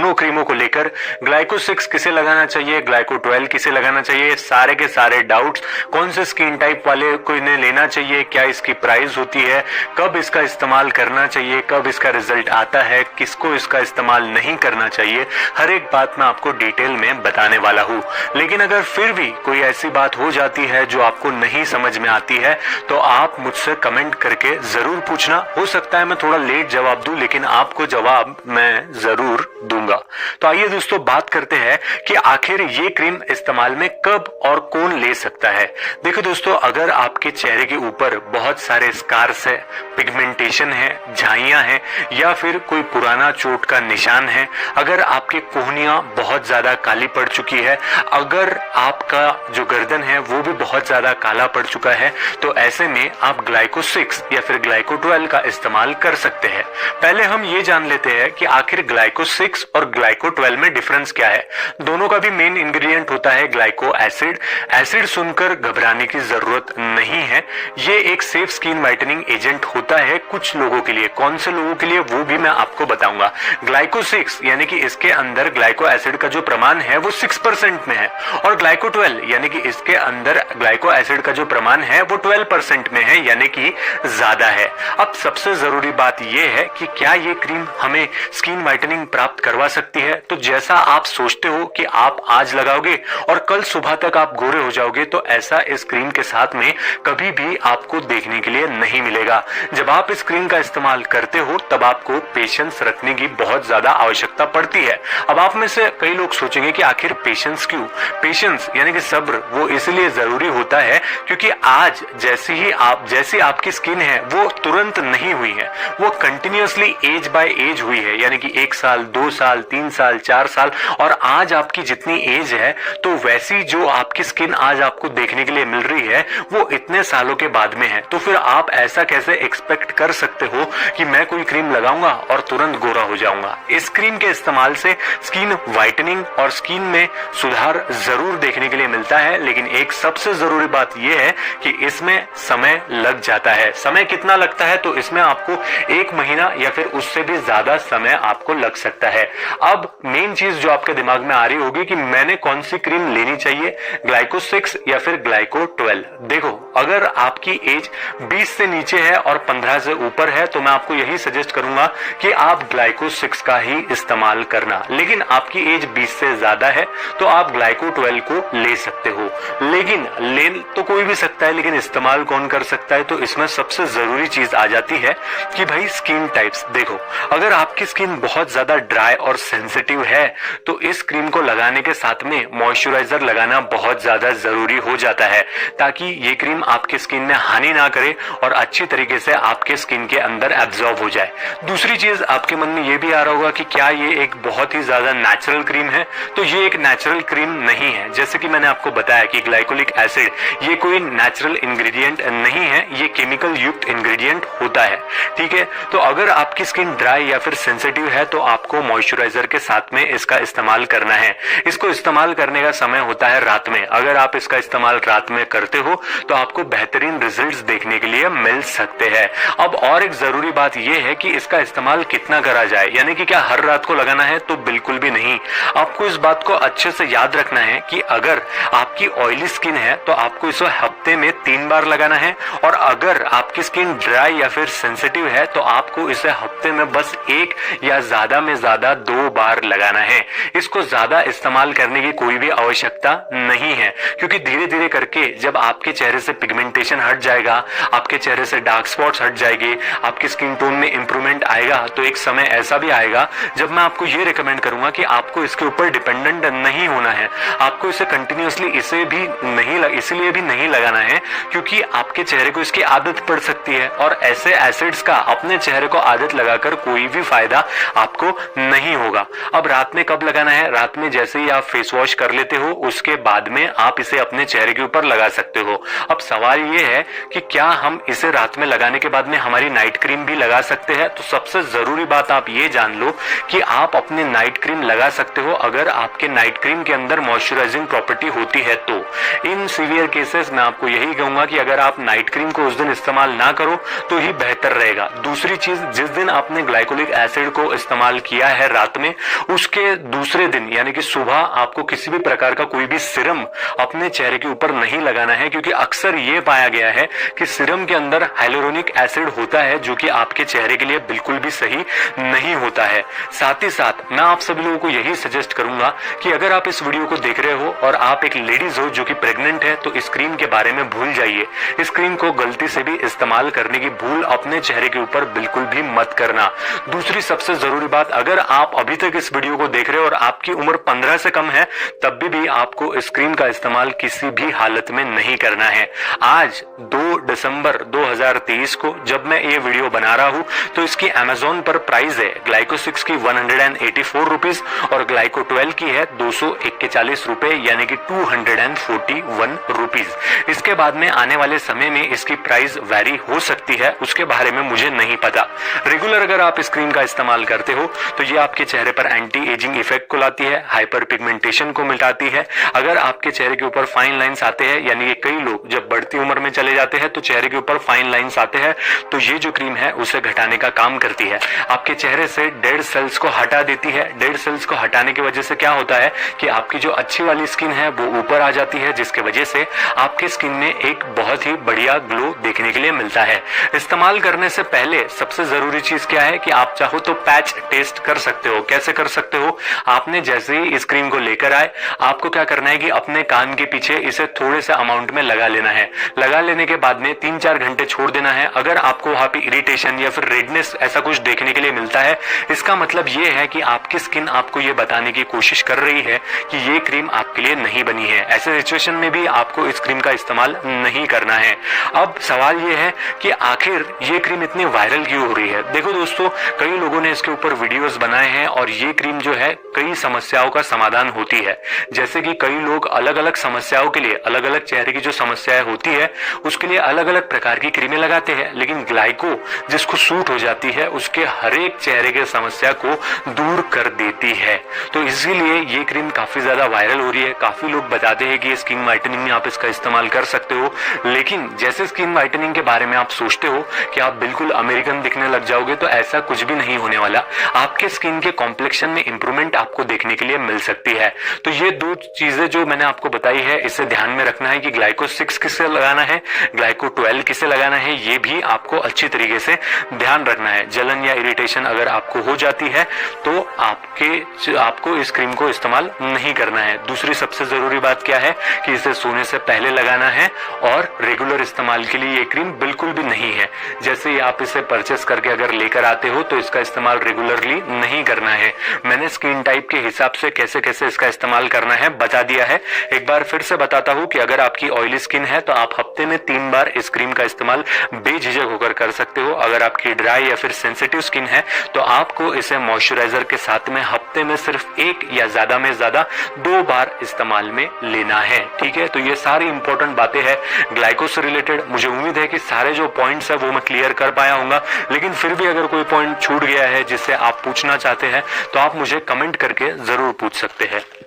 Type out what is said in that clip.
दोनों क्रीमों को लेकर, ग्लाइको 6 किसे लगाना चाहिए, ग्लाइको 12 किसे लगाना चाहिए, सारे के सारे डाउट्स, कौन से स्किन टाइप वाले को इन्हें लेना चाहिए, क्या इसकी प्राइस होती है, कब इसका इस्तेमाल करना चाहिए, कब इसका रिजल्ट आता है, किसको इसका इस्तेमाल नहीं करना चाहिए, हर एक बात मैं आपको डिटेल में बताने वाला हूँ। लेकिन अगर फिर भी कोई ऐसी बात हो जाती है जो आपको नहीं समझ में आती है तो आप मुझसे कमेंट करके जरूर पूछना। हो सकता है मैं थोड़ा लेट जवाब दूं, लेकिन आपको जवाब मैं जरूर दूंगा। तो आइए दोस्तों बात करते हैं कि आखिर ये क्रीम इस्तेमाल में कब और कौन ले सकता है। देखो दोस्तों, अगर आपके चेहरे के ऊपर बहुत सारे स्कार्स है, पिगमेंटेशन है, झाइयां हैं, या फिर कोई पुराना चोट का निशान है, अगर आपके कोहनियां बहुत ज्यादा काली पड़ चुकी है, अगर आपका जो गर्दन है वो भी बहुत ज्यादा काला पड़ चुका है, तो ऐसे में आप ग्लाइको 6 या फिर ग्लाइको 12 का इस्तेमाल कर सकते हैं। पहले हम ये जान लेते हैं कि आखिर ग्लाइको 6 और ग्लाइको 12 में डिफरेंस क्या है। दोनों का भी मेन इंग्रेडिएंट होता है ग्लाइको एसिड। एसिड सुनकर घबराने की जरूरत नहीं है, ये एक सेफ स्किन व्हाइटनिंग एजेंट होता है कुछ लोगों के लिए। कौन से लोगों के लिए वो भी मैं आपको बताऊंगा। ग्लाइको 6 यानी कि इसके अंदर ग्लाइको एसिड का जो प्रमाण है वो 6% में है, और ग्लाइको 12 यानी कि इसके अंदर ग्लाइको एसिड का जो प्रमाण है वो 12% में है, यानी कि ज्यादा है। अब सबसे जरूरी बात यह है कि क्या ये क्रीम हमें स्किन व्हाइटनिंग प्राप्त करवा सकती है। तो जैसा आप सोचते हो कि आप आज लगाओगे और कल सुबह तक आप गोरे हो जाओगे, तो ऐसा इस क्रीम के साथ में कभी भी आपको देखने के लिए नहीं मिलेगा। जब आप इस क्रीम का इस्तेमाल करते हो तब आपको पेशेंस रखने की बहुत ज्यादा आवश्यकता पड़ती है। अब आप में से कई लोग सोचेंगे कि आखिर पेशेंस क्यों। पेशेंस यानी कि सब्र वो इसलिए जरूरी होता है क्योंकि आज जैसी आपकी स्किन है वो तुरंत नहीं हुई है, वो कंटिन्यूअसली एज बाय एज हुई है, यानी कि 1 साल, 2 साल, 3 साल, 4 साल, और आज आपकी जितनी एज है तो वैसी जो आपकी स्किन आज आपको देखने के लिए मिल रही है वो इतने सालों के बाद में है। तो फिर आप ऐसा कैसे एक्सपेक्ट कर सकते हो कि मैं कोई क्रीम लगाऊंगा और तुरंत गोरा हो जाऊंगा। इस क्रीम के इस्तेमाल से स्किन व्हाइटनिंग और स्किन में सुधार जरूर देखने के लिए मिलता है, लेकिन एक सबसे जरूरी बात यह है कि इसमें समय लग जाता है। समय कितना लगता है, तो इसमें आपको 1 महीना या फिर उससे भी ज्यादा समय आपको लग सकता है। अब मेन चीज जो आपके दिमाग में आ रही होगी कि मैंने कौन सी क्रीम लेनी चाहिए, ग्लाइको 6 या फिर ग्लाइको 12। देखो, अगर आपकी एज 20 से नीचे है और 15 से ऊपर है तो मैं आपको यही सजेस्ट करूंगा कि आप ग्लाइको 6 का ही इस्तेमाल करना। लेकिन आपकी एज 20 से ज्यादा है तो आप ग्लाइको 12 को ले सकते हो। लेकिन ले तो कोई भी सकता है, लेकिन इस्तेमाल कौन कर सकता है, तो इसमें सबसे जरूरी चीज आ जाती है कि भाई स्किन टाइप्स। देखो, अगर आपकी स्किन बहुत ज्यादा ड्राई और सेंसिटिव है तो इस क्रीम को लगाने के साथ में मॉइस्चराइजर लगाना बहुत ज्यादा जरूरी हो जाता है, ताकि ये क्रीम आपकी स्किन में हानि ना करे और अच्छी तरीके से आपके स्किन के अंदर एब्जॉर्ब हो जाए। दूसरी चीज आपके मन में ये भी आ रहा होगा कि क्या ये एक बहुत ही ज्यादा नेचुरल क्रीम है, तो ये एक नेचुरल क्रीम नहीं है। जैसे कि मैंने आपको बताया कि ग्लाइकोलिक एसिड ये कोई नेचुरल इंग्रेडिएंट नहीं है, ये केमिकल युक्त इंग्रेडिएंट होता है। ठीक है, तो अगर आपकी स्किन ड्राई या फिर सेंसिटिव है तो आपको मॉइस्चराइजर के साथ में इसका इस्तेमाल करना है। इसको इस्तेमाल करने का समय होता है रात में। अगर आप इसका इस्तेमाल रात में करते हो तो आपको बेहतरीन रिजल्ट्स देखने के लिए मिल सकते हैं। अब और एक जरूरी बात यह है कि इसका इस्तेमाल कितना करा जाए, यानी कि क्या हर रात को लगाना है, तो बिल्कुल भी नहीं। आपको इस बात को अच्छे से याद रखना है कि अगर आपकी ऑयली स्किन है तो आपको इसे हफ्ते में 3 बार लगाना है, और अगर आपकी स्किन ड्राई या फिर सेंसिटिव है तो आपको इसे हफ्ते में बस 1 या ज्यादा में ज्यादा 2 बार लगाना है। इसको ज्यादा इस्तेमाल करने की कोई भी आवश्यकता नहीं है, क्योंकि धीरे धीरे करके जब आपके चेहरे से पिगमेंटेशन हट जाएगा, आपके चेहरे से डार्क स्पॉट्स हट जाएंगे, आपकी स्किन टोन में इंप्रूवमेंट आएगा, तो एक समय ऐसा भी आएगा जब मैं आपको ये रिकमेंड करूंगा कि आपको इसके ऊपर डिपेंडेंट नहीं होना है। आपको इसे कंटिन्यूअसली इसलिए भी नहीं लगाना है क्योंकि आपके चेहरे को इसकी आदत पड़ सकती है, और ऐसे एसिड्स का अपने चेहरे को आदत लगाकर कोई भी फायदा आपको नहीं होगा। अब रात में कब लगाना है? रात में जैसे ही आप फेस वॉश कर लेते हो उसके बाद में आप इसे अपने चेहरे के ऊपर लगा सकते हो। अब सवाल ये है कि क्या हम इसे रात में लगाने के बाद में हमारी नाइट क्रीम भी लगा सकते हैं? तो सबसे जरूरी बात आप ये जान लो कि आप अपनी नाइट क्रीम लगा सकते हो अगर आपके नाइट क्रीम के अंदर मॉइस्चराइजिंग प्रॉपर्टी होती है तो। इन सीवियर केसेस में आपको यही कहूंगा कि अगर आप नाइट क्रीम को उस दिन इस्तेमाल ना करो तो ही बेहतर रहेगा। दूसरी चीज, जिस दिन आपने ग्लाइकोलिक एसिड को इस्तेमाल किया है रात में, उसके दूसरे दिन यानी कि सुबह आपको किसी भी प्रकार का कोई भी सीरम अपने चेहरे के ऊपर नहीं लगाना है, क्योंकि अक्सर ये पाया गया है कि सीरम के अंदर हाइलुरोनिक एसिड होता है जो कि आपके चेहरे के लिए बिल्कुल भी सही नहीं होता है। साथ ही साथ मैं आप सभी लोगों को यही सजेस्ट करूंगा कि अगर आप इस वीडियो को देख रहे हो और आप एक लेडीज हो जो कि प्रेग्नेंट है, तो इस क्रीम के बारे में भूल जाइए। इस क्रीम को गलती से भी इस्तेमाल करने की भूल अपने चेहरे के ऊपर बिल्कुल भी मत करना। दूसरी सबसे जरूरी बात, अगर आप अभी तक इस वीडियो को देख रहे हो और आपकी उम्र 15 से कम है, तब भी आपको इस क्रीम का इस्तेमाल किसी भी हालत में नहीं करना है। आज 2 दिसंबर 2023 को जब मैं ये वीडियो बना रहा हूं, तो इसकी अमेजोन पर प्राइस है ग्लाइको 6 की 184 रुपीज और ग्लाइको 12 की है 241 रुपए, यानी कि 241 रुपीज। इसके बाद में आने वाले समय में इसकी प्राइस वैरी हो सकती है, उसके बारे में मुझे नहीं पता। रेगुलर अगर आप इस क्रीम का इस्तेमाल करते हो तो ये आपके चेहरे पर एंटी एजिंग इफेक्ट को लाती है, हाइपर पिगमेंटेशन को मिटाती है। अगर आपके चेहरे के ऊपर फाइन लाइंस आते हैं, यानी कि कई लोग जब बढ़ती उम्र में चले जाते हैं तो चेहरे के ऊपर फाइन लाइंस आते हैं, तो ये जो क्रीम है उसे घटाने का काम करती है। आपके चेहरे से डेड सेल्स को हटा देती है। डेड सेल्स को हटाने की वजह से क्या होता है कि आपकी जो अच्छी वाली स्किन है वो ऊपर आ जाती है, जिसके वजह से आपके स्किन में एक बहुत ही बढ़िया ग्लो देखने के लिए मिलता है। इस्तेमाल करने से पहले सबसे जरूरी चीज क्या है कि आप चाहो तो पैच टेस्ट कर सकते हो। कैसे कर सकते हो? आपने जैसे ही इस क्रीम को लेकर आए, आपको क्या करना है कि अपने कान के पीछे इसे थोड़े से अमाउंट में लगा लेना है। लगा लेने के बाद में 3-4 घंटे छोड़ देना है। अगर आपको वहां पे इरिटेशन या फिर रेडनेस ऐसा कुछ देखने के लिए मिलता है, इसका मतलब ये है कि आपकी स्किन आपको ये बताने की कोशिश कर रही है कि ये क्रीम आपके लिए नहीं बनी है। ऐसे सिचुएशन में भी आपको इस क्रीम का इस्तेमाल नहीं करना है। अब सवाल ये है कि आखिर ये क्रीम इतनी वायरल क्यों हो रही है? देखो दोस्तों, कई लोगों ने इसके ऊपर वीडियोस बनाए हैं और ये क्रीम जो है कई समस्याओं का समाधान होती है। जैसे कि कई लोग अलग अलग समस्याओं के लिए, अलग अलग चेहरे की जो समस्याएं होती है उसके लिए अलग अलग प्रकार की क्रीमें लगाते हैं, लेकिन ग्लाइको जिसको सूट हो जाती है उसके हर एक चेहरे के समस्या को दूर कर देती है। तो इसीलिए ये क्रीम काफी ज्यादा वायरल हो रही है। काफी लोग बताते हैं कि स्किन व्हाइटनिंग में आप इसका इस्तेमाल कर सकते हो, लेकिन जैसे स्किन व्हाइटनिंग के बारे में आप सोचते हो कि आप बिल्कुल अमेरिकन दिखने लग जाओगे, तो ऐसा कुछ भी नहीं होने वाला। आपके स्किन के कॉम्प्लेक्शन में इंप्रूवमेंट आपको देखने के लिए मिल सकती है। तो ये 2 चीजें जो मैंने आपको बताई है, इसे ध्यान में रखना है कि ग्लाइको 6 किसे लगाना है, ग्लाइको 12 किसे लगाना है, ये भी आपको अच्छी तरीके से ध्यान रखना है। जलन या इरिटेशन अगर आपको हो जाती है तो आपको इस क्रीम को इस्तेमाल नहीं करना है। दूसरी सबसे जरूरी बात क्या है कि इसे सोने से पहले लगाना है और रेगुलर इस्तेमाल के लिए ये क्रीम बिल्कुल भी नहीं है। जैसे ही आप इसे परचेस करके अगर लेकर आते हो तो इसका इस्तेमाल रेगुलरली नहीं करना है। मैंने स्किन टाइप के हिसाब से कैसे कैसे इसका इस्तेमाल करना है बता दिया है। एक बार फिर से बताता हूं कि अगर आपकी ऑयली स्किन है तो आप हफ्ते में 3 बार इस क्रीम का इस्तेमाल बेझिझक होकर कर सकते हो। अगर आपकी ड्राई या फिर सेंसिटिव स्किन है तो आपको इसे मॉइस्चराइजर के साथ में हफ्ते में सिर्फ 1 या ज्यादा में ज्यादा 2 बार इस्तेमाल में लेना है। ठीक है, तो ये सारी इंपॉर्टेंट बातें हैं ग्लाइको से रिलेटेड। मुझे उम्मीद है कि सारे जो पॉइंट्स है वो मैं क्लियर कर पाया हूंगा, लेकिन फिर भी अगर कोई पॉइंट छूट गया है जिससे आप पूछना चाहते हैं तो आप मुझे कमेंट करके जरूर पूछ सकते हैं।